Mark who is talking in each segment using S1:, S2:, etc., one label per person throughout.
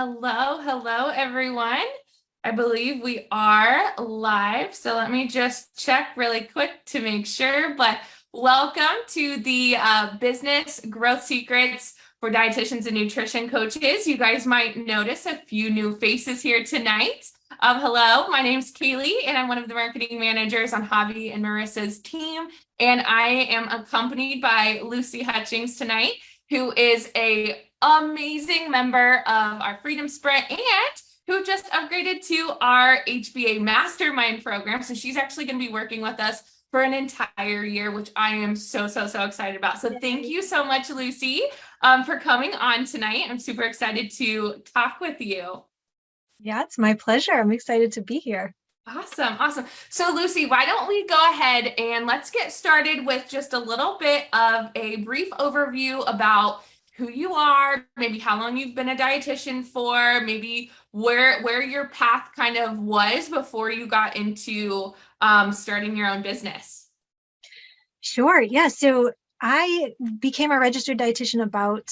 S1: Hello, everyone. I believe we are live, so let me just check really quick to make sure. But welcome to the Business Growth Secrets for Dietitians and Nutrition Coaches. You guys might notice a few new faces here tonight. Hello, my name's Kaylee, and I'm one of the marketing managers on Javi and Marissa's team. And I am accompanied by Lucy Hutchings tonight, who is a amazing member of our Freedom Sprint and who just upgraded to our HBA Mastermind program. So she's actually going to be working with us for an entire year, which I am so excited about. So thank you so much, Lucy, for coming on tonight. I'm super excited to talk with you.
S2: Yeah, it's my pleasure. I'm excited to be here.
S1: Awesome. So Lucy, why don't we go ahead and let's get started with just a little bit of a brief overview about who you are, maybe how long you've been a dietitian for, maybe where your path kind of was before you got into starting your own business.
S2: Sure. Yeah. So I became a registered dietitian about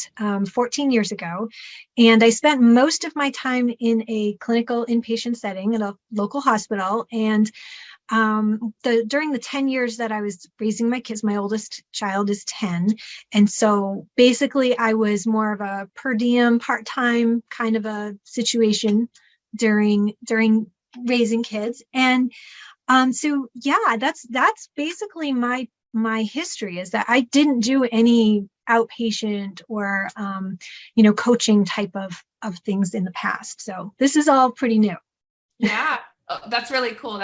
S2: 14 years ago, and I spent most of my time in a clinical inpatient setting at a local hospital. And during the 10 years that I was raising my kids, my oldest child is 10. And so basically I was more of a per diem, part-time kind of a situation during raising kids. And so yeah, that's basically my history, is that I didn't do any outpatient or coaching type of things in the past. So this is all pretty new.
S1: Yeah. Oh, that's really cool.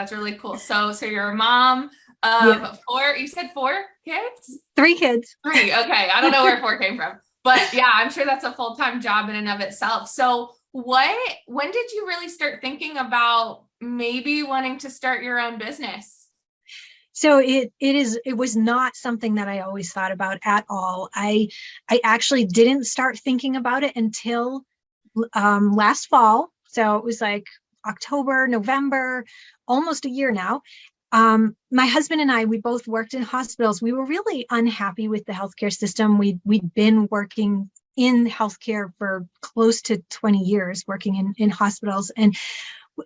S1: So you're a mom
S2: Yeah.
S1: of four, you said 4 kids?
S2: 3 kids.
S1: 3. Okay. I don't know where 4 came from, but yeah, I'm sure that's a full-time job in and of itself. So when did you really start thinking about maybe wanting to start your own business?
S2: So it was not something that I always thought about at all. I actually didn't start thinking about it until last fall. So it was like October, November, almost a year now. My husband and I, we both worked in hospitals. We were really unhappy with the healthcare system. We'd been working in healthcare for close to 20 years, working in hospitals. And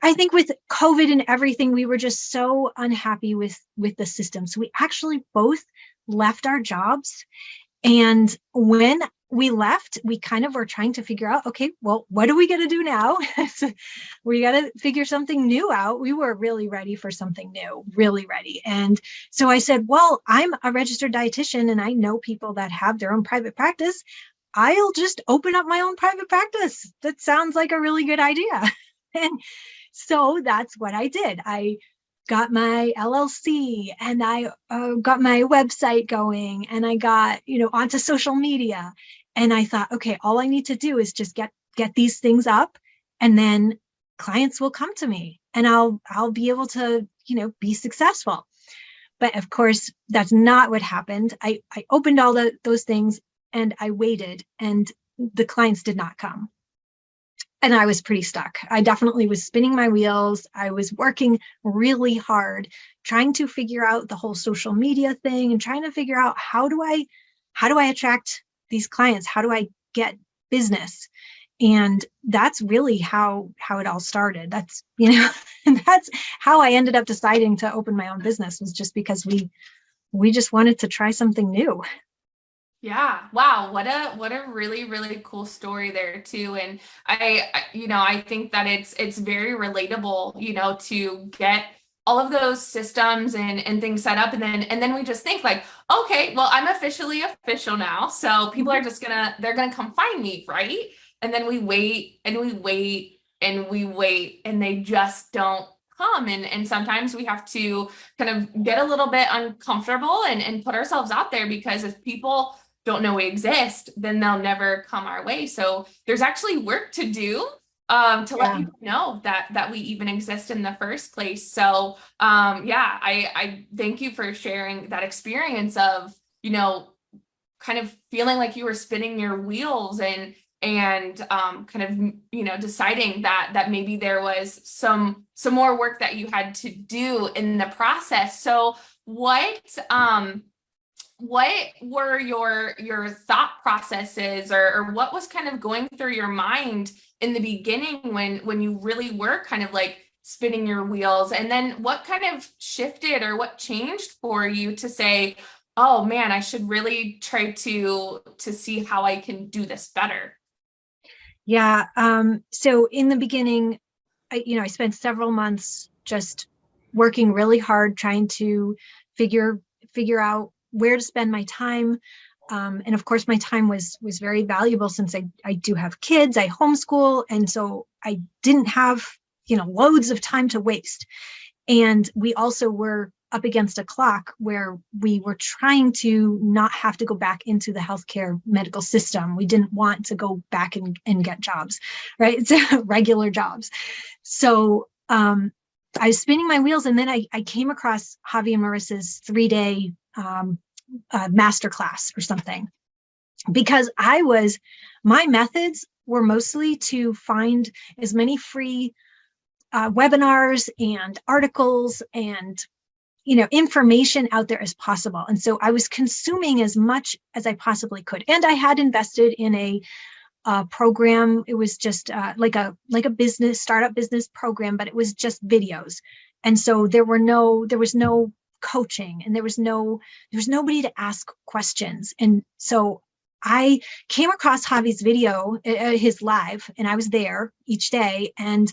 S2: I think with COVID and everything, we were just so unhappy with the system. So we actually both left our jobs. And when we left, we kind of were trying to figure out, okay, well, what are we going to do now? So we got to figure something new out. We were really ready for something new, really ready. And so I said, well, I'm a registered dietitian and I know people that have their own private practice. I'll just open up my own private practice. That sounds like a really good idea. And so that's what I did. I got my LLC and I got my website going, and I got, onto social media. And I thought, okay, all I need to do is just get these things up, and then clients will come to me and I'll be able to, be successful. But of course, that's not what happened. I opened all those things and I waited, and the clients did not come. And I was pretty stuck. I definitely was spinning my wheels. I was working really hard, trying to figure out the whole social media thing and trying to figure out how do I attract these clients? How do I get business? And that's really how it all started. That's, and that's how I ended up deciding to open my own business, was just because we just wanted to try something new.
S1: Yeah. Wow. What a really cool story there too. And I think that it's very relatable, to get all of those systems and things set up. And then we just think like, okay, well, I'm officially official now. So people are just they're gonna come find me, right? And then we wait and we wait and we wait and they just don't come. And sometimes we have to kind of get a little bit uncomfortable and put ourselves out there, because if people don't know we exist, then they'll never come our way. So there's actually work to do to let people know that we even exist in the first place. So I thank you for sharing that experience of, kind of feeling like you were spinning your wheels and kind of, deciding that maybe there was some more work that you had to do in the process. So what what were your thought processes, or what was kind of going through your mind in the beginning when you really were kind of like spinning your wheels? And then what kind of shifted or what changed for you to say, oh man, I should really try to see how I can do this better?
S2: Yeah. So in the beginning, I spent several months just working really hard, trying to figure figure out where to spend my time. And of course, my time was very valuable since I do have kids, I homeschool, and so I didn't have, loads of time to waste. And we also were up against a clock where we were trying to not have to go back into the healthcare medical system. We didn't want to go back and get jobs, right? So regular jobs. So I was spinning my wheels, and then I came across Javi and Marissa's 3-day masterclass or something, because my methods were mostly to find as many free webinars and articles and information out there as possible. And so I was consuming as much as I possibly could. And I had invested in a program. It was just like a startup business program, but it was just videos. And so there was no coaching, and there was nobody to ask questions. And so I came across Javi's video, his live, and I was there each day. And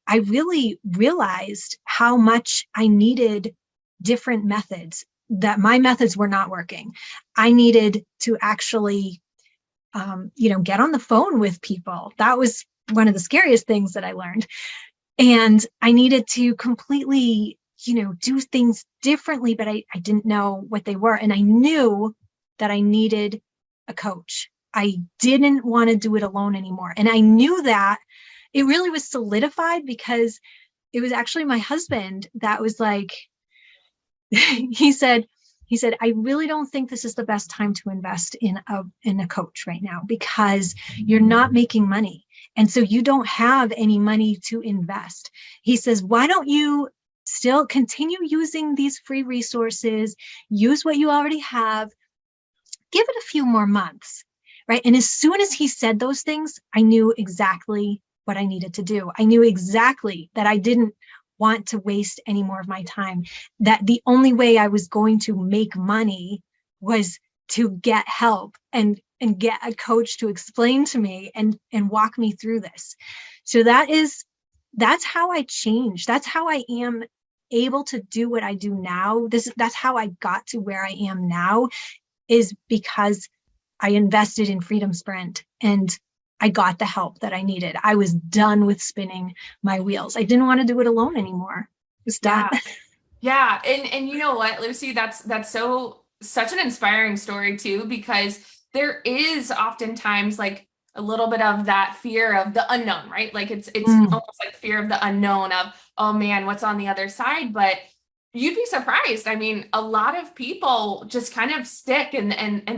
S2: I really realized how much I needed different methods, that my methods were not working. I needed to actually, get on the phone with people. That was one of the scariest things that I learned. And I needed to completely, do things differently, but I didn't know what they were. And I knew that I needed a coach. I didn't want to do it alone anymore. And I knew that it really was solidified because it was actually my husband that was like, he said, I really don't think this is the best time to invest in a coach right now, because you're not making money. And so you don't have any money to invest. He says, why don't you still continue using these free resources, use what you already have, give it a few more months, right? And as soon as he said those things, I knew exactly what I needed to do. I knew exactly that I didn't want to waste any more of my time, that the only way I was going to make money was to get help and get a coach to explain to me and walk me through this. So that's how I changed. That's how I am able to do what I do now. That's how I got to where I am now, is because I invested in Freedom Sprint and I got the help that I needed. I was done with spinning my wheels. I didn't want to do it alone anymore. It's done.
S1: Yeah. Yeah. And you know what, Lucy, that's such an inspiring story too, because there is oftentimes like a little bit of that fear of the unknown, right? Like it's almost like fear of the unknown of, oh man, what's on the other side? But you'd be surprised. I mean, a lot of people just kind of stick and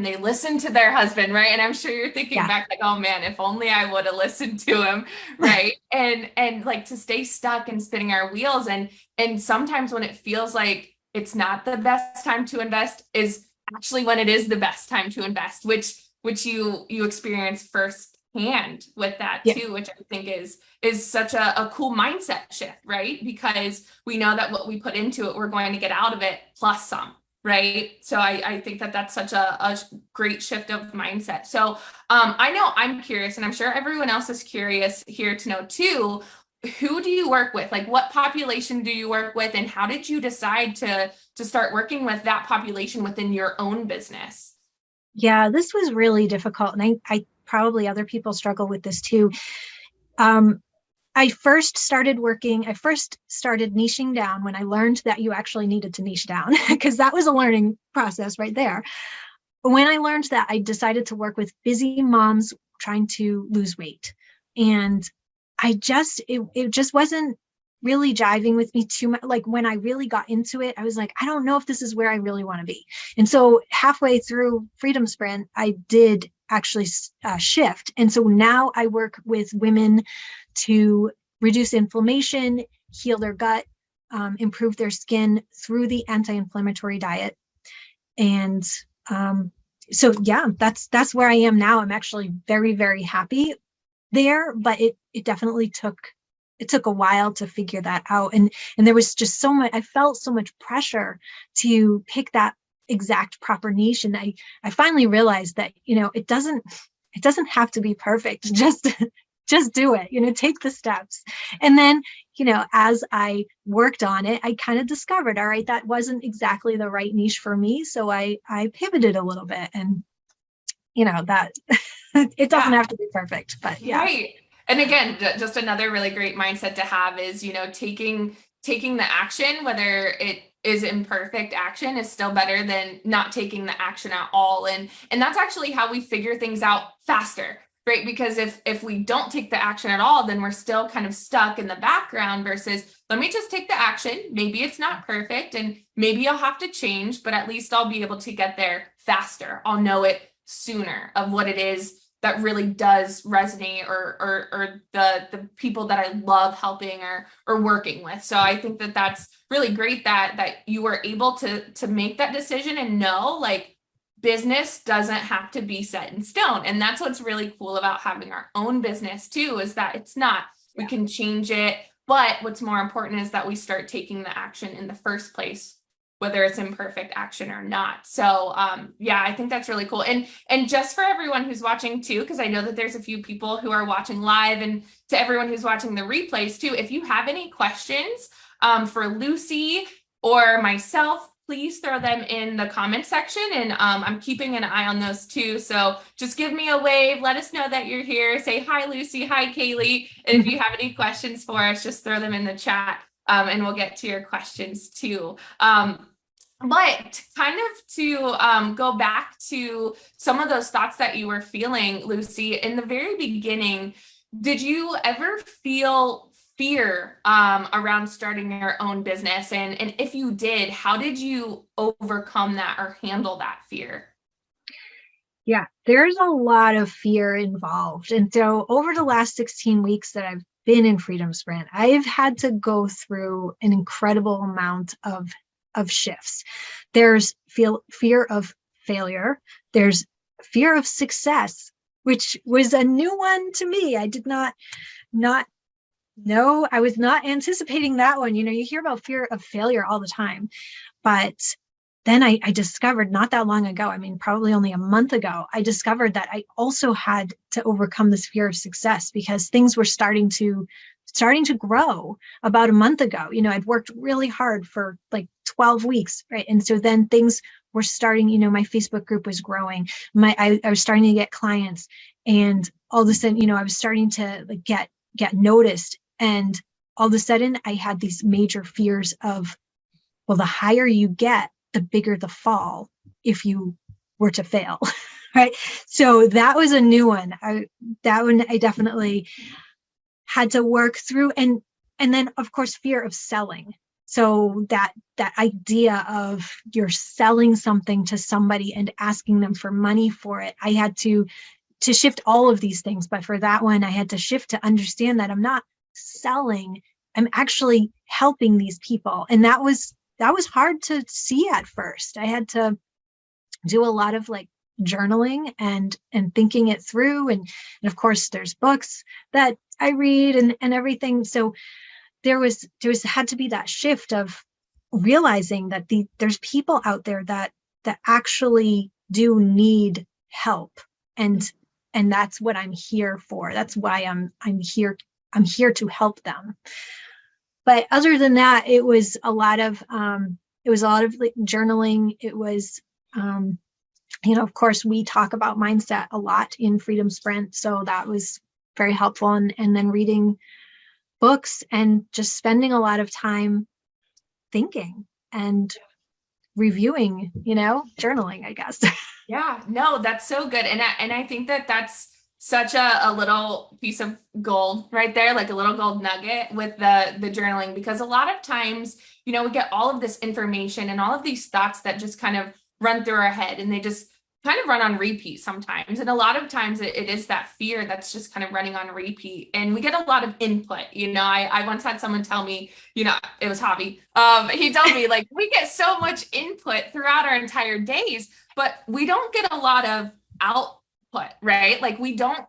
S1: they listen to their husband, right? And I'm sure you're thinking
S2: Yeah.
S1: back like, oh man, if only I would have listened to him, right? And like to stay stuck and spinning our wheels, and sometimes when it feels like it's not the best time to invest is actually when it is the best time to invest, which you experience firsthand with that
S2: Yeah.
S1: too, which I think is such a cool mindset shift, right? Because we know that what we put into it, we're going to get out of it plus some, right? So I think that that's such a great shift of mindset. So I know I'm curious, and I'm sure everyone else is curious here to know too, who do you work with? Like what population do you work with, and how did you decide to start working with that population within your own business?
S2: Yeah, this was really difficult. And I probably other people struggle with this too. I first started niching down when I learned that you actually needed to niche down, because that was a learning process right there. When I learned that, I decided to work with busy moms trying to lose weight. And it just wasn't really jiving with me too much. Like when I really got into it, I was like, I don't know if this is where I really want to be. And so halfway through Freedom Sprint, I did actually shift. And so now I work with women to reduce inflammation, heal their gut, improve their skin through the anti-inflammatory diet. And So yeah, that's where I am now. I'm actually very, very happy there, but it definitely took a while to figure that out. And there was just so much, I felt so much pressure to pick that exact proper niche. And I finally realized that, it doesn't have to be perfect. Just do it, take the steps. And then, as I worked on it, I kind of discovered, all right, that wasn't exactly the right niche for me. So I pivoted a little bit, and that it doesn't
S1: Yeah.
S2: have to be perfect, but yeah.
S1: Right. And again, just another really great mindset to have is, taking the action, whether it is imperfect action, is still better than not taking the action at all. And that's actually how we figure things out faster, right? Because if we don't take the action at all, then we're still kind of stuck in the background versus let me just take the action. Maybe it's not perfect and maybe I'll have to change, but at least I'll be able to get there faster. I'll know it sooner of what it is that really does resonate or the people that I love helping or working with. So I think that that's really great that you were able to make that decision and know like business doesn't have to be set in stone. And that's what's really cool about having our own business too, is that it's not, we
S2: Yeah.
S1: can change it. But what's more important is that we start taking the action in the first place, whether it's imperfect action or not. So yeah, I think that's really cool. And just for everyone who's watching too, because I know that there's a few people who are watching live, and to everyone who's watching the replays too, if you have any questions for Lucy or myself, please throw them in the comment section, and I'm keeping an eye on those too. So just give me a wave, let us know that you're here, say hi Lucy, hi Kaylee, and if you have any questions for us, just throw them in the chat. And we'll get to your questions too. But kind of to go back to some of those thoughts that you were feeling, Lucy, in the very beginning, did you ever feel fear around starting your own business? And if you did, how did you overcome that or handle that fear?
S2: Yeah, there's a lot of fear involved. And so over the last 16 weeks that I've been in Freedom Sprint, I've had to go through an incredible amount of shifts. There's fear of failure. There's fear of success, which was a new one to me. I did not know. I was not anticipating that one. You hear about fear of failure all the time, but then I discovered not that long ago, I mean, probably only a month ago, I discovered that I also had to overcome this fear of success because things were starting to grow about a month ago. I'd worked really hard for like 12 weeks, right? And so then things were starting, my Facebook group was growing. I was starting to get clients, and all of a sudden, I was starting to like get noticed. And all of a sudden I had these major fears of, well, the higher you get, the bigger the fall if you were to fail. Right. So that was a new one. That one I definitely had to work through. And then of course, fear of selling. So that idea of you're selling something to somebody and asking them for money for it. I had to shift all of these things. But for that one, I had to shift to understand that I'm not selling, I'm actually helping these people. And that was hard to see at first. I had to do a lot of like journaling and thinking it through. And of course there's books that I read and everything. So there had to be that shift of realizing that there's people out there that actually do need help. And that's what I'm here for. That's why I'm here. I'm here to help them. But other than that, it was a lot of like journaling. It was, of course, we talk about mindset a lot in Freedom Sprint. So that was very helpful. And then reading books and just spending a lot of time thinking and reviewing, journaling, I guess.
S1: Yeah, no, that's so good. And I think that that's such a little piece of gold right there, like a little gold nugget with the journaling, because a lot of times, we get all of this information and all of these thoughts that just kind of run through our head, and they just kind of run on repeat sometimes. And a lot of times it is that fear that's just kind of running on repeat. And we get a lot of input. I once had someone tell me, it was Hobby. He told me like we get so much input throughout our entire days. but we don't get a lot of output, right? Like we don't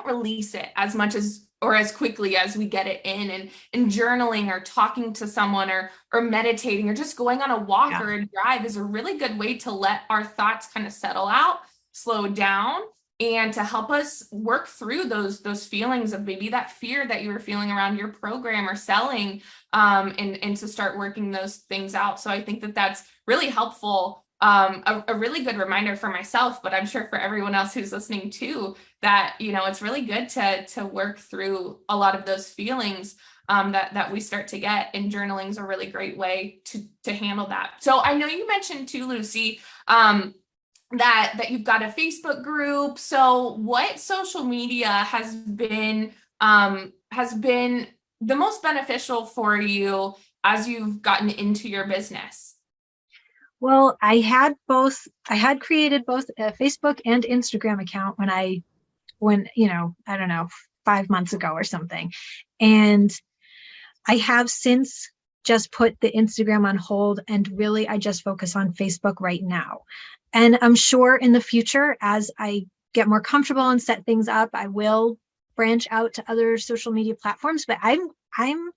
S1: release it as much as or as quickly as we get it in. And journaling or talking to someone or meditating or just going on a walk
S2: Yeah.
S1: or a drive is a really good way to let our thoughts kind of settle out, slow down, and to help us work through those feelings of maybe that fear that you were feeling around your program or selling, and to start working those things out. So I think that that's really helpful. A really good reminder for myself, but I'm sure for everyone else who's listening too, that it's really good to work through a lot of those feelings that we start to get, and journaling is a really great way to handle that. So I know you mentioned too, Lucy, that you've got a Facebook group. So what social media has been the most beneficial for you as you've gotten into your business?
S2: Well, I had created both a Facebook and Instagram account when, I don't know, 5 months ago or something. And I have since just put the Instagram on hold, and really I just focus on Facebook right now. And I'm sure in the future, as I get more comfortable and set things up, I will branch out to other social media platforms. But I'm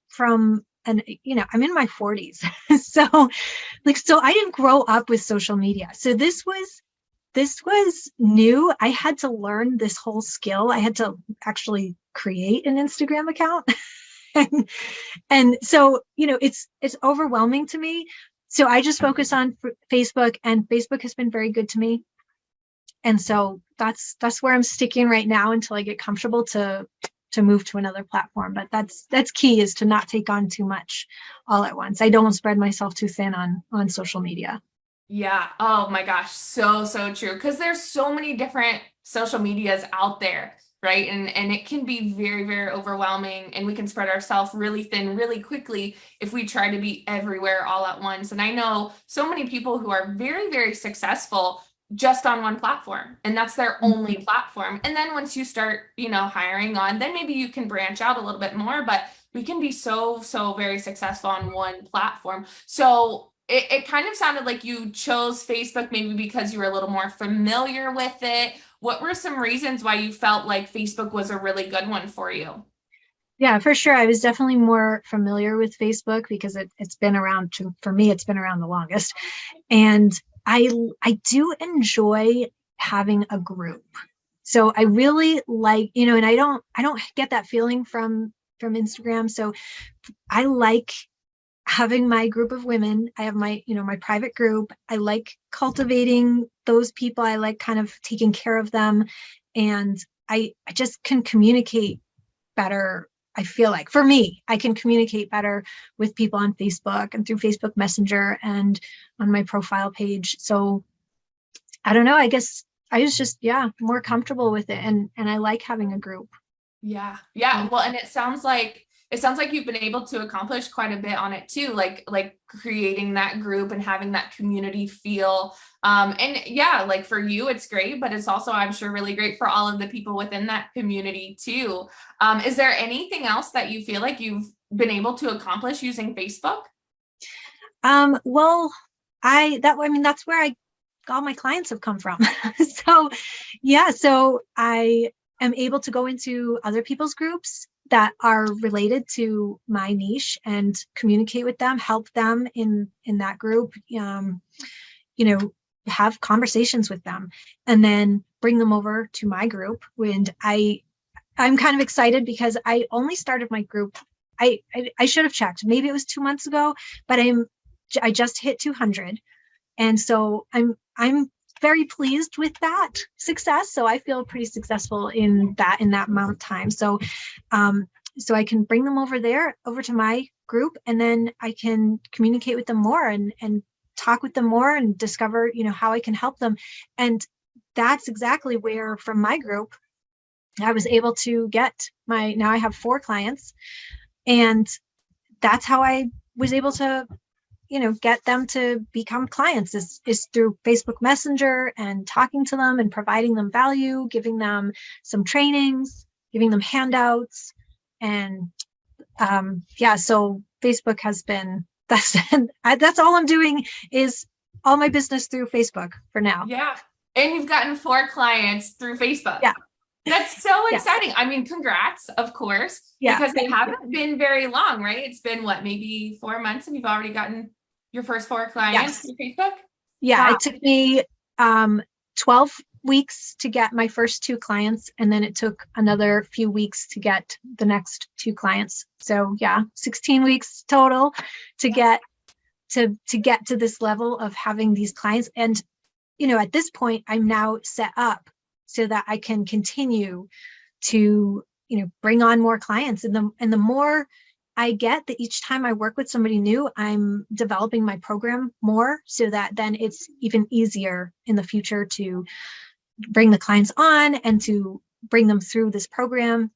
S2: from and I'm in my 40s. So I didn't grow up with social media. So this was new. I had to learn this whole skill. I had to actually create an Instagram account. and, and so, it's overwhelming to me. So I just focus on Facebook, and Facebook has been very good to me. And so that's where I'm sticking right now until I get comfortable to move to another platform. But that's key, is to not take on too much all at once. I don't spread myself too thin on social media.
S1: Yeah. Oh my gosh. So true. Because there's so many different social medias out there, right? And it can be very, very overwhelming, and we can spread ourselves really thin really quickly if we try to be everywhere all at once. And I know so many people who are very, very successful just on one platform, and that's their only platform. And then once you start, hiring on, then maybe you can branch out a little bit more, but we can be so very successful on one platform. So it kind of sounded like you chose Facebook maybe because you were a little more familiar with it. What were some reasons why you felt like Facebook was a really good one for you?
S2: Yeah, for sure. I was definitely more familiar with Facebook because it's been around for me, it's been around the longest. And I do enjoy having a group. So I really like, and I don't get that feeling from Instagram. So I like having my group of women. I have my private group. I like cultivating those people. I like kind of taking care of them. And I just can communicate better. I feel like, for me, I can communicate better with people on Facebook and through Facebook Messenger and on my profile page. So I don't know. I guess I was just, yeah, more comfortable with it. And I like having a group.
S1: Yeah. Yeah. Well, and it sounds like you've been able to accomplish quite a bit on it too, like creating that group and having that community feel. And yeah, like for you, it's great, but it's also, I'm sure, really great for all of the people within that community too. Is there anything else that you feel like you've been able to accomplish using Facebook?
S2: Well, that's where all my clients have come from. So yeah, so I am able to go into other people's groups that are related to my niche and communicate with them, help them in that group, you know, have conversations with them, and then bring them over to my group. And I'm kind of excited because I only started my group. I should have checked. Maybe it was 2 months ago, but I just hit 200. And so I'm very pleased with that success. So I feel pretty successful in that amount of time. So I can bring them over to my group, and then I can communicate with them more and talk with them more and discover, how I can help them. And that's exactly where, from my group, I was able to get now I have 4 clients, and that's how I was able to get them to become clients, is through Facebook Messenger and talking to them and providing them value, giving them some trainings, giving them handouts. And yeah, so Facebook has been, that's all I'm doing is all my business through Facebook for now.
S1: Yeah. And you've gotten 4 clients through Facebook.
S2: Yeah.
S1: That's so
S2: Yeah.
S1: exciting. I mean, congrats, of course,
S2: Yeah.
S1: because they
S2: Thank you.
S1: haven't been very long, right? It's been what, maybe 4 months, and you've already gotten your first 4 clients
S2: Yes.
S1: through Facebook?
S2: Yeah.
S1: Wow.
S2: It took me 12 weeks to get my first 2 clients, and then it took another few weeks to get the next 2 clients. So yeah, 16 weeks total to get to this level of having these clients. And at this point, I'm now set up so that I can continue to bring on more clients. And the more I get, that each time I work with somebody new, I'm developing my program more, so that then it's even easier in the future to bring the clients on and to bring them through this program.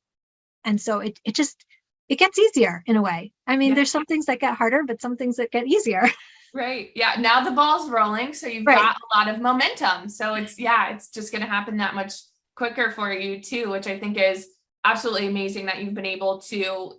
S2: And so it gets easier in a way. I mean,
S1: Yeah.
S2: there's some things that get harder, but some things that get easier.
S1: Right. Yeah. Now the ball's rolling, so you've
S2: Right.
S1: got a lot of momentum. So it's just going to happen that much quicker for you too, which I think is absolutely amazing that you've been able to,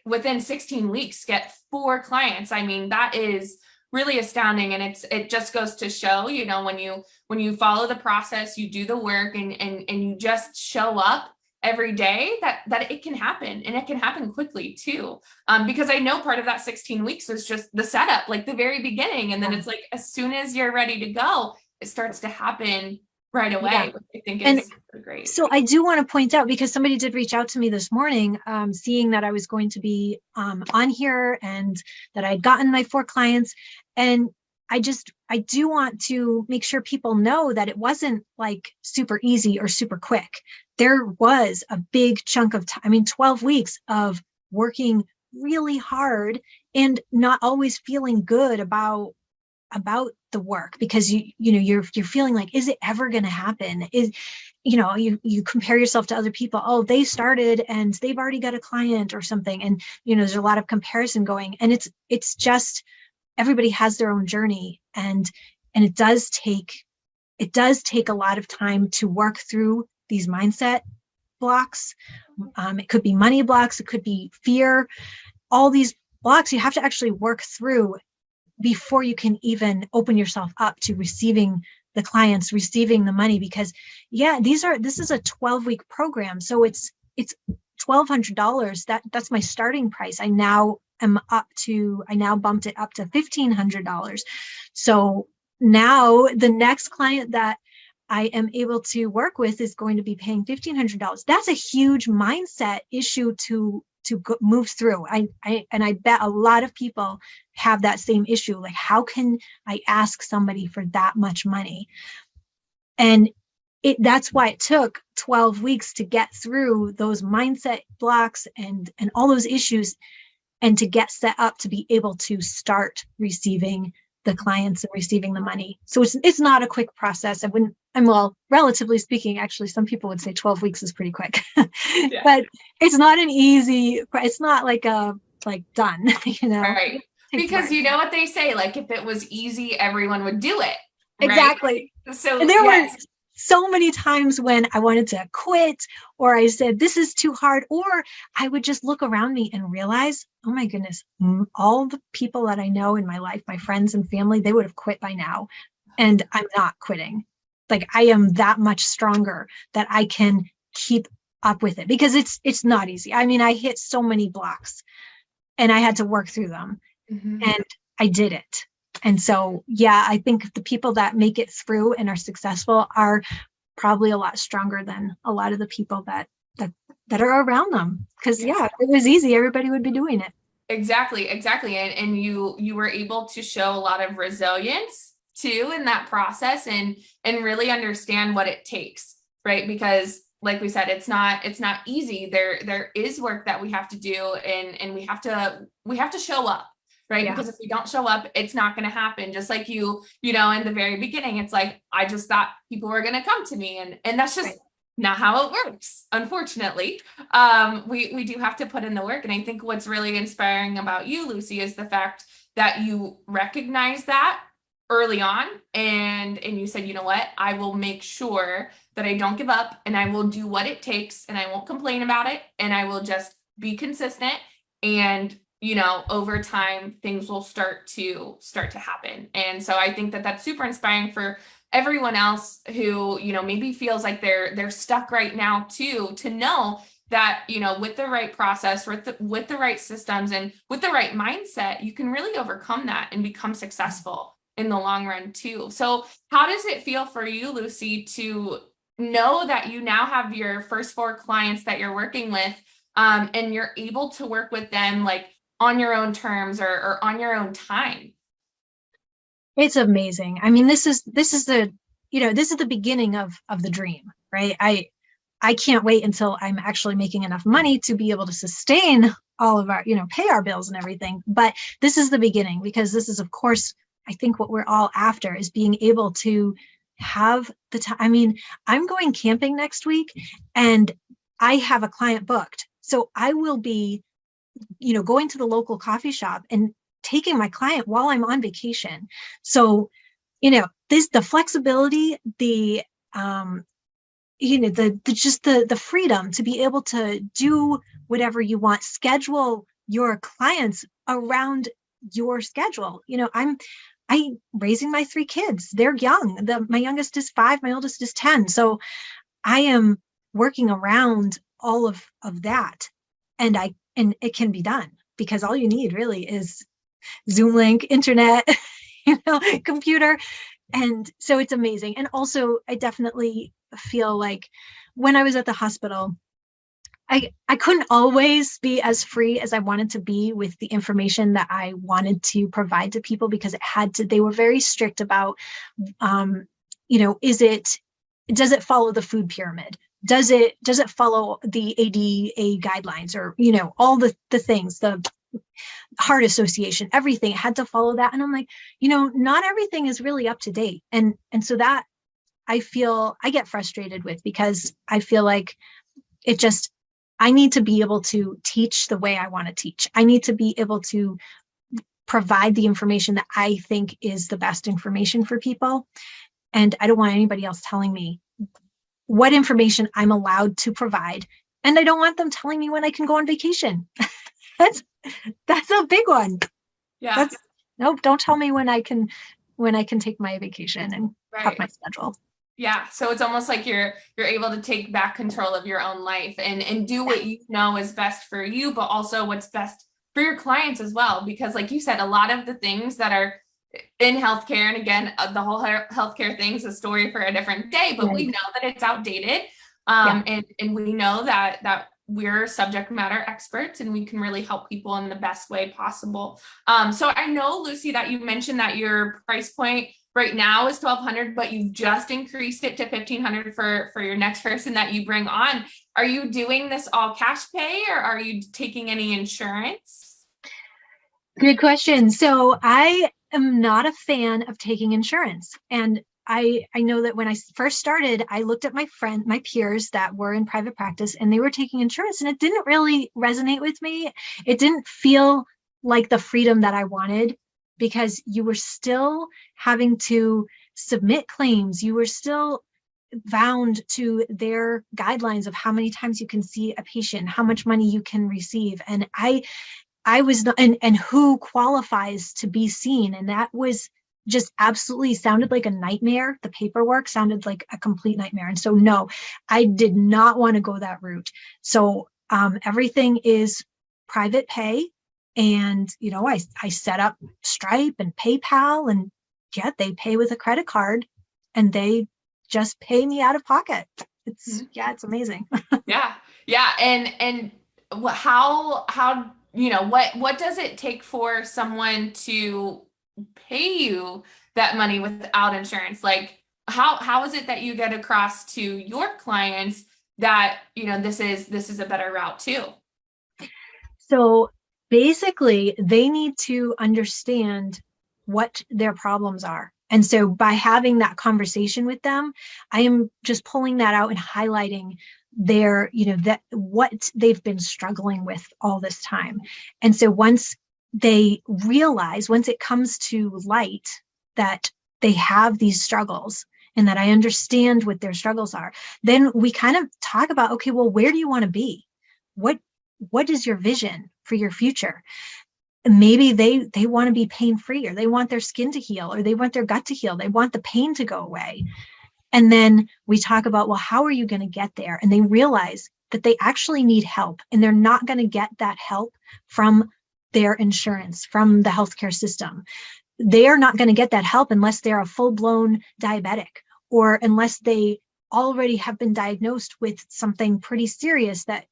S1: within 16 weeks, get 4 clients. I mean, that is really astounding. And it just goes to show, when you follow the process, you do the work, and you just show up every day, that it can happen, and it can happen quickly too. Because I know part of that 16 weeks was just the setup, like the very beginning. And then it's like, as soon as you're ready to go, it starts to happen right away,
S2: Yeah.
S1: which I think
S2: And
S1: is great.
S2: so I do want to point out, because somebody did reach out to me this morning, seeing that I was going to be on here and that I had gotten my 4 clients. And I do want to make sure people know that it wasn't like super easy or super quick. There was a big chunk of time. I mean, 12 weeks of working really hard and not always feeling good about the work, because you're feeling like, is it ever going to happen? You compare yourself to other people. Oh, they started and they've already got a client or something. And there's a lot of comparison going, and it's just, everybody has their own journey, and it does take a lot of time to work through these mindset blocks. It could be money blocks, it could be fear. All these blocks you have to actually work through before you can even open yourself up to receiving the clients, receiving the money. Because this is a 12-week program, so it's $1,200. That's my starting price. I now bumped it up to $1,500. So now the next client that I am able to work with is going to be paying $1,500. That's a huge mindset issue to move through. I bet a lot of people have that same issue. Like, how can I ask somebody for that much money? And that's why it took 12 weeks to get through those mindset blocks and all those issues, and to get set up to be able to start receiving the clients and receiving the money. So it's not a quick process. Relatively speaking, actually, some people would say 12 weeks is pretty quick,
S1: Yeah.
S2: but it's not it's not like done,
S1: Right. Because you know what they say, like, if it was easy, everyone would do it. Right?
S2: Exactly.
S1: So
S2: and there were so many times when I wanted to quit, or I said, this is too hard, or I would just look around me and realize, oh my goodness, all the people that I know in my life, my friends and family, they would have quit by now. And I'm not quitting. Like, I am that much stronger that I can keep up with it, because it's not easy. I mean, I hit so many blocks and I had to work through them, and I did it. And so, I think the people that make it through and are successful are probably a lot stronger than a lot of the people that are around them. Because if it was easy, everybody would be doing it.
S1: Exactly. And you were able to show a lot of resilience too in that process, and really understand what it takes, right? Because like we said, it's not easy. There is work that we have to do, and we have to show up. Right. Yeah. Because if we don't show up, it's not going to happen. Just like in the very beginning, it's like, I just thought people were going to come to me, and that's just not how it works. Unfortunately, we do have to put in the work. And I think what's really inspiring about you, Lucy, is the fact that you recognize that early on, and you said, you know what, I will make sure that I don't give up, and I will do what it takes, and I won't complain about it, and I will just be consistent and over time things will start to happen. And so I think that that's super inspiring for everyone else who, maybe feels like they're stuck right now too, to know that, with the right process, with the right systems and with the right mindset, you can really overcome that and become successful in the long run too. So how does it feel for you, Lucy, to know that you now have your first 4 clients that you're working with, and you're able to work with them like on your own terms, or on your own time?
S2: It's amazing. I mean, this is the, this is the beginning of the dream, right? I can't wait until I'm actually making enough money to be able to sustain all of our, pay our bills and everything. But this is the beginning, because this is, of course, I think what we're all after is being able to have the time. I mean, I'm going camping next week and I have a client booked. So I will be, going to the local coffee shop and taking my client while I'm on vacation. So, the flexibility, the just the freedom to be able to do whatever you want, schedule your clients around your schedule. I'm raising my 3 kids. They're young. My youngest is 5, my oldest is 10. So I am working around all of that. And it can be done, because all you need really is Zoom link, internet, computer. And so it's amazing. And also, I definitely feel like when I was at the hospital, I couldn't always be as free as I wanted to be with the information that I wanted to provide to people, because they were very strict about, does it follow the food pyramid? Does it follow the ADA guidelines, or, all the things, the heart association, everything? It had to follow that. And I'm like, not everything is really up to date. And so that I get frustrated with, because I feel like I need to be able to teach the way I want to teach. I need to be able to provide the information that I think is the best information for people. And I don't want anybody else telling me what information I'm allowed to provide. And I don't want them telling me when I can go on vacation. that's a big one.
S1: Yeah.
S2: Nope, don't tell me when I can take my vacation and have my schedule.
S1: Yeah. So it's almost like you're able to take back control of your own life and do what you know is best for you, but also what's best for your clients as well. Because like you said, a lot of the things that are in healthcare, and again, the whole healthcare thing is a story for a different day, but we know that it's outdated. And we know that we're subject matter experts, and we can really help people in the best way possible. So I know, Lucy, that you mentioned that your price point right now is $1,200, but you just increased it to $1,500 for your next person that you bring on. Are you doing this all cash pay, or are you taking any insurance?
S2: Good question. So I am not a fan of taking insurance. And I know that when I first started, I looked at my peers that were in private practice, and they were taking insurance, and it didn't really resonate with me. It didn't feel like the freedom that I wanted, because you were still having to submit claims. You were still bound to their guidelines of how many times you can see a patient, how much money you can receive. And I was not, and who qualifies to be seen. And that was just absolutely sounded like a nightmare. The paperwork sounded like a complete nightmare. And so, no, I did not want to go that route. So everything is private pay. And, I set up Stripe and PayPal, and they pay with a credit card, and they just pay me out of pocket. It's amazing.
S1: Yeah. And how what does it take for someone to pay you that money without insurance? Like how is it that you get across to your clients that, this is a better route too?
S2: So basically, they need to understand what their problems are. And so by having that conversation with them, I am just pulling that out and highlighting that what they've been struggling with all this time. And so once it comes to light that they have these struggles, and that I understand what their struggles are, then we kind of talk about, okay, well, where do you want to be? What is your vision for your future? maybe they want to be pain free, or they want their skin to heal, or they want their gut to heal. They want the pain to go away. And then we talk about, well, how are you going to get there? And they realize that they actually need help, and they're not going to get that help from their insurance, from the healthcare system. They are not going to get that help unless they're a full-blown diabetic, or unless they already have been diagnosed with something pretty serious that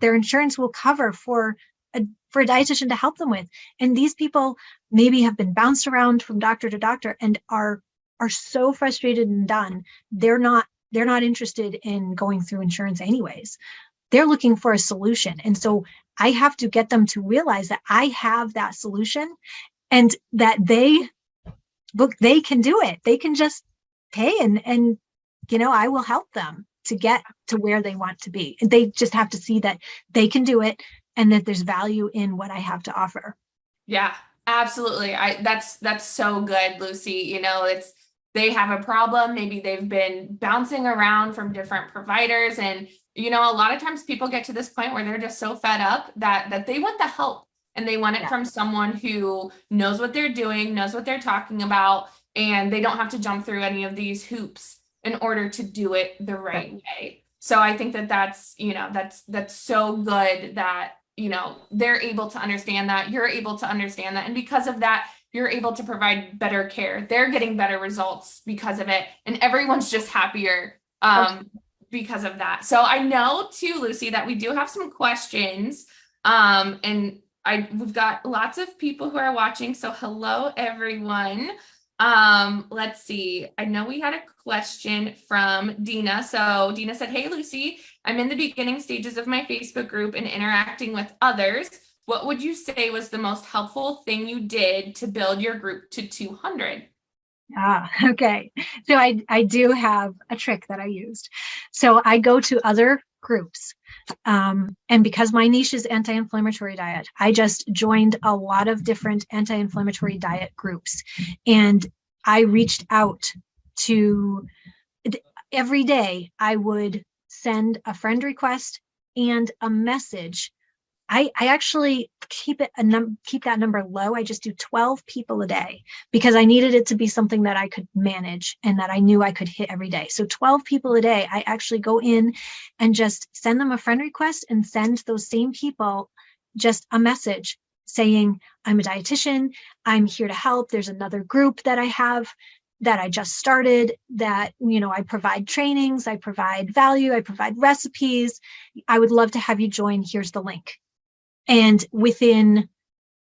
S2: their insurance will cover for a dietitian to help them with. And these people maybe have been bounced around from doctor to doctor and are so frustrated and done. They're not interested in going through insurance anyways. They're looking for a solution. And so I have to get them to realize that I have that solution, and that they can do it. They can just pay, and I will help them to get to where they want to be. And they just have to see that they can do it, and that there's value in what I have to offer.
S1: Yeah, absolutely. That's so good, Lucy. They have a problem. Maybe they've been bouncing around from different providers. And, a lot of times people get to this point where they're just so fed up that they want the help, and they want it from someone who knows what they're doing, knows what they're talking about, and they don't have to jump through any of these hoops in order to do it the right way. So I think that's so good that, they're able to understand that, you're able to understand that. And because of that, you're able to provide better care. They're getting better results because of it. And everyone's just happier because of that. So I know too, Lucy, that we do have some questions. And we've got lots of people who are watching. So hello, everyone. Let's see. I know we had a question from Dina. So Dina said, "Hey, Lucy, I'm in the beginning stages of my Facebook group and interacting with others. What would you say was the most helpful thing you did to build your group to 200?
S2: Okay. So I do have a trick that I used. So I go to other groups. And because my niche is anti-inflammatory diet, I just joined a lot of different anti-inflammatory diet groups. And I reached out to, every day I would send a friend request and a message. I actually keep that number low. I just do 12 people a day, because I needed it to be something that I could manage and that I knew I could hit every day. So 12 people a day, I actually go in and just send them a friend request, and send those same people just a message saying, I'm a dietitian, I'm here to help. There's another group that I have that I just started, that, I provide trainings, I provide value, I provide recipes. I would love to have you join. Here's the link. And within,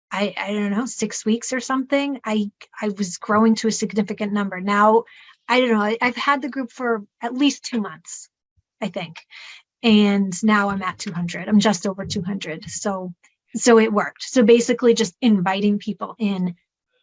S2: I don't know, 6 weeks or something, I was growing to a significant number. Now, I don't know, I've had the group for at least 2 months, I think. And now I'm at 200. I'm just over 200. So it worked. So basically just inviting people in,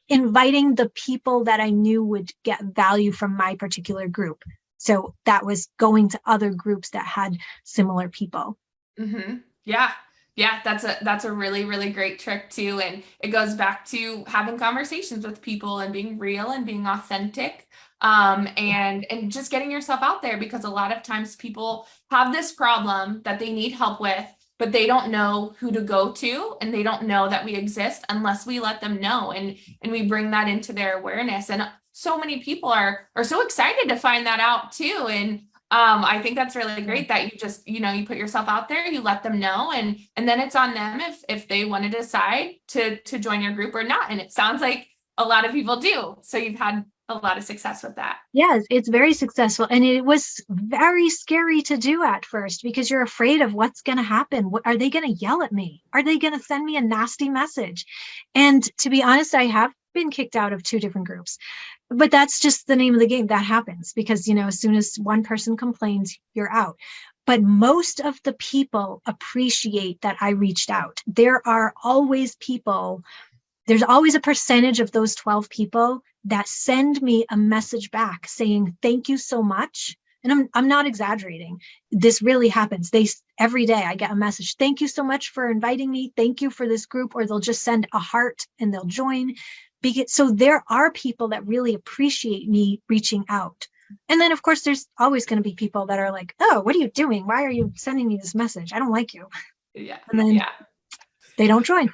S2: inviting the people that I knew would get value from my particular group. So that was going to other groups that had similar people.
S1: Mm-hmm. Yeah. Yeah, that's a really, really great trick too. And it goes back to having conversations with people and being real and being authentic. And just getting yourself out there, because a lot of times people have this problem that they need help with, but they don't know who to go to, and they don't know that we exist unless we let them know, and we bring that into their awareness. And so many people are so excited to find that out too. And I think that's really great that you just, you put yourself out there, you let them know, and then it's on them if they want to decide to join your group or not. And it sounds like a lot of people do. So you've had a lot of success with that.
S2: Yes, it's very successful. And it was very scary to do at first, because you're afraid of what's going to happen. Are they going to yell at me? Are they going to send me a nasty message? And to be honest, I have been kicked out of 2 different groups. But that's just the name of the game. That happens because, as soon as one person complains, you're out. But most of the people appreciate that I reached out. There's always a percentage of those 12 people that send me a message back saying, thank you so much. And I'm not exaggerating. This really happens. Every day I get a message. Thank you so much for inviting me. Thank you for this group. Or they'll just send a heart and they'll join. So there are people that really appreciate me reaching out. And then, of course, there's always going to be people that are like, oh, what are you doing? Why are you sending me this message? I don't like you.
S1: Yeah.
S2: And then they don't join.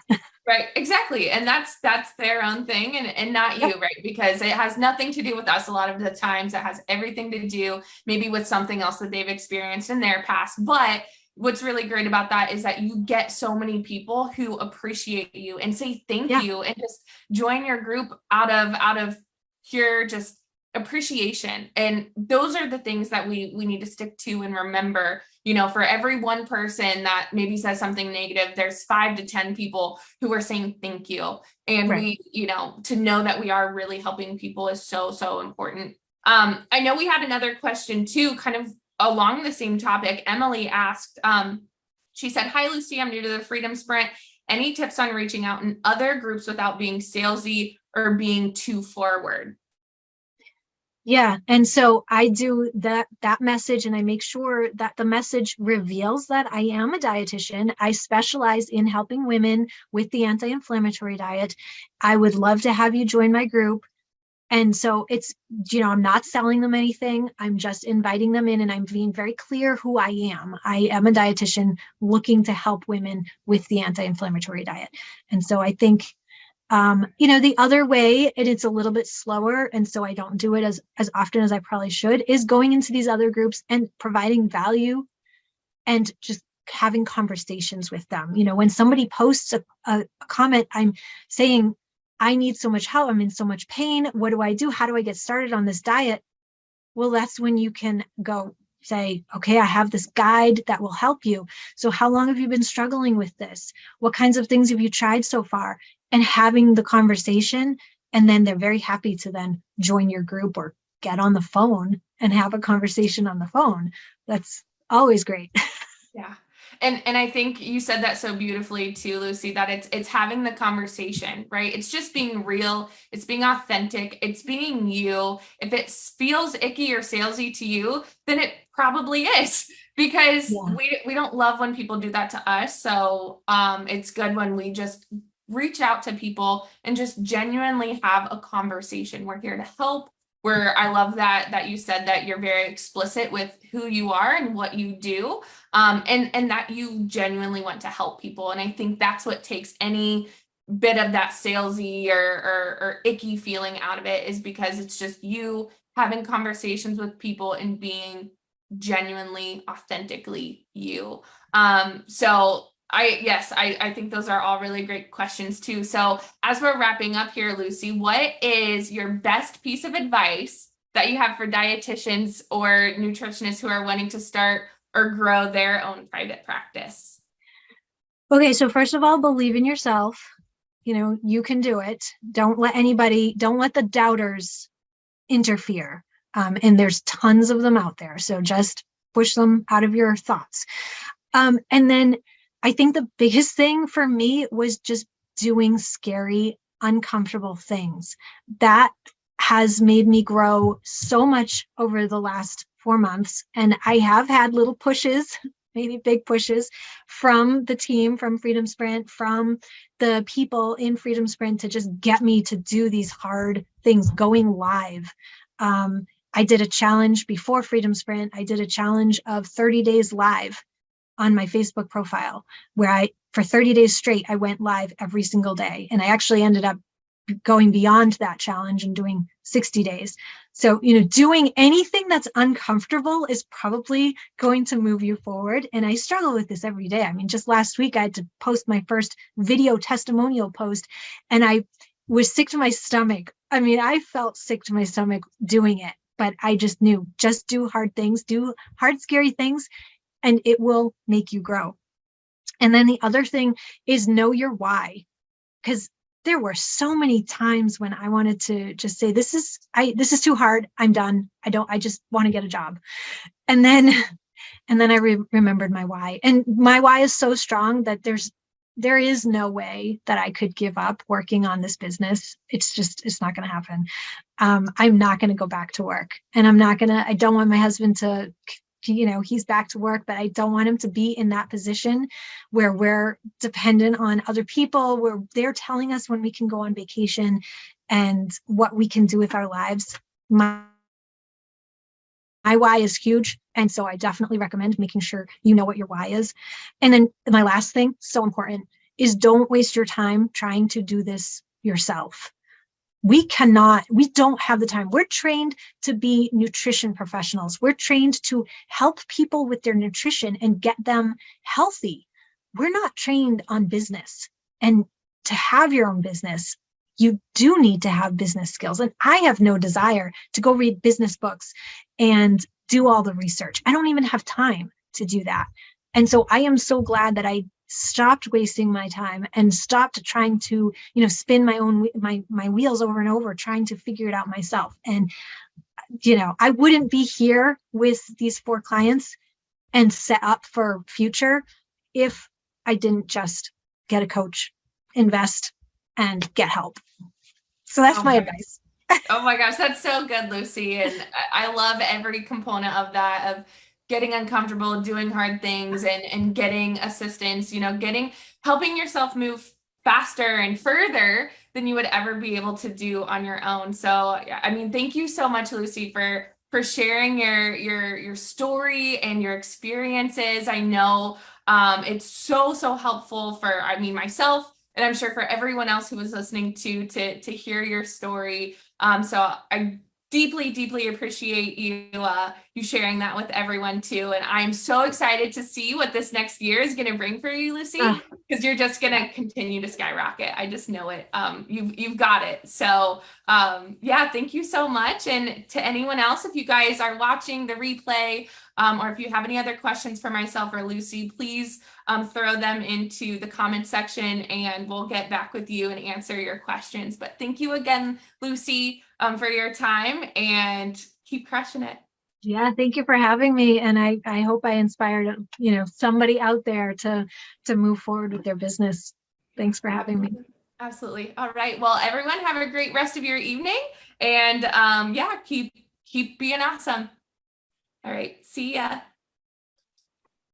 S1: Right, exactly. And that's their own thing and not
S2: Yep.
S1: you, right? Because it has nothing to do with us a lot of the times. It has everything to do maybe with something else that they've experienced in their past. But what's really great about that is that you get so many people who appreciate you and say thank
S2: Yeah.
S1: you and just join your group out of pure just appreciation. And those are the things that we need to stick to and remember. For every one person that maybe says something negative, there's 5 to 10 people who are saying thank you. And
S2: Right.
S1: to know that we are really helping people is so, so important. I know we had another question too, kind of along the same topic. Emily asked, she said, "Hi, Lucy, I'm new to the Freedom Sprint. Any tips on reaching out in other groups without being salesy or being too forward?"
S2: Yeah. And so I do that message, and I make sure that the message reveals that I am a dietitian. I specialize in helping women with the anti-inflammatory diet. I would love to have you join my group. And so it's, I'm not selling them anything. I'm just inviting them in, and I'm being very clear who I am. I am a dietitian looking to help women with the anti-inflammatory diet. And so I think, the other way, and it's a little bit slower, and so I don't do it as often as I probably should, is going into these other groups and providing value and just having conversations with them. When somebody posts a comment, I'm saying, I need so much help. I'm in so much pain. What do I do? How do I get started on this diet? Well, that's when you can go say, okay, I have this guide that will help you. So how long have you been struggling with this? What kinds of things have you tried so far? And having the conversation, and then they're very happy to then join your group or get on the phone and have a conversation on the phone. That's always great.
S1: Yeah. And I think you said that so beautifully too, Lucy, that it's having the conversation, right? It's just being real, it's being authentic, it's being you. If it feels icky or salesy to you, then it probably is because
S2: Yeah.
S1: we don't love when people do that to us. So it's good when we just reach out to people and just genuinely have a conversation. We're here to help. I love that you said that you're very explicit with who you are and what you do, and that you genuinely want to help people. And I think that's what takes any bit of that salesy or icky feeling out of it, is because it's just you having conversations with people and being genuinely, authentically you. So I think those are all really great questions too. So as we're wrapping up here, Lucy, what is your best piece of advice that you have for dietitians or nutritionists who are wanting to start or grow their own private practice?
S2: Okay, so first of all, believe in yourself. You can do it. Don't let the doubters interfere. And there's tons of them out there. So just push them out of your thoughts. And then I think the biggest thing for me was just doing scary, uncomfortable things. That has made me grow so much over the last 4 months. And I have had little pushes, maybe big pushes, from the team, from Freedom Sprint, from the people in Freedom Sprint, to just get me to do these hard things, going live. I did a challenge before Freedom Sprint. I did a challenge of 30 days live on my Facebook profile, where for 30 days straight, I went live every single day. And I actually ended up going beyond that challenge and doing 60 days. So, doing anything that's uncomfortable is probably going to move you forward. And I struggle with this every day. I mean, just last week, I had to post my first video testimonial post, and I was sick to my stomach. I mean, I felt sick to my stomach doing it, but I just knew, just do hard things, do hard, scary things, and it will make you grow. And then the other thing is know your why, because there were so many times when I wanted to just say, this is too hard. I'm done. I just want to get a job. And then I remembered my why, and my why is so strong that there is no way that I could give up working on this business. It's not going to happen. I'm not going to go back to work, and I don't want my husband to, he's back to work, but I don't want him to be in that position where we're dependent on other people, where they're telling us when we can go on vacation and what we can do with our lives. My why is huge. And so I definitely recommend making sure you know what your why is. And then my last thing, so important, is don't waste your time trying to do this yourself. We don't have the time. We're trained to be nutrition professionals. We're trained to help people with their nutrition and get them healthy. We're not trained on business. And to have your own business, you do need to have business skills. And I have no desire to go read business books and do all the research. I don't even have time to do that. And so I am so glad that I stopped wasting my time and stopped trying to, spin my wheels over and over trying to figure it out myself. And I wouldn't be here with these 4 clients and set up for future if I didn't just get a coach, invest, and get help. So that's my advice.
S1: Oh my gosh, that's so good, Lucy. And I love every component of that, of getting uncomfortable, doing hard things, and getting assistance, helping yourself move faster and further than you would ever be able to do on your own. So, I mean, thank you so much, Lucy, for sharing your story and your experiences. I know it's so helpful for, myself, and I'm sure for everyone else who was listening to hear your story. So I deeply appreciate you sharing that with everyone too. And I'm so excited to see what this next year is going to bring for you, Lucy, because you're just going to continue to skyrocket. I just know it. You've got it. So yeah, thank you so much. And to anyone else, if you guys are watching the replay, or if you have any other questions for myself or Lucy, please throw them into the comment section and we'll get back with you and answer your questions. But thank you again, Lucy, for your time, and keep crushing it.
S2: Yeah, thank you for having me. And I hope I inspired, somebody out there to move forward with their business. Thanks for having me.
S1: Absolutely. All right. Well, everyone have a great rest of your evening, and yeah, keep being awesome. All right. See ya.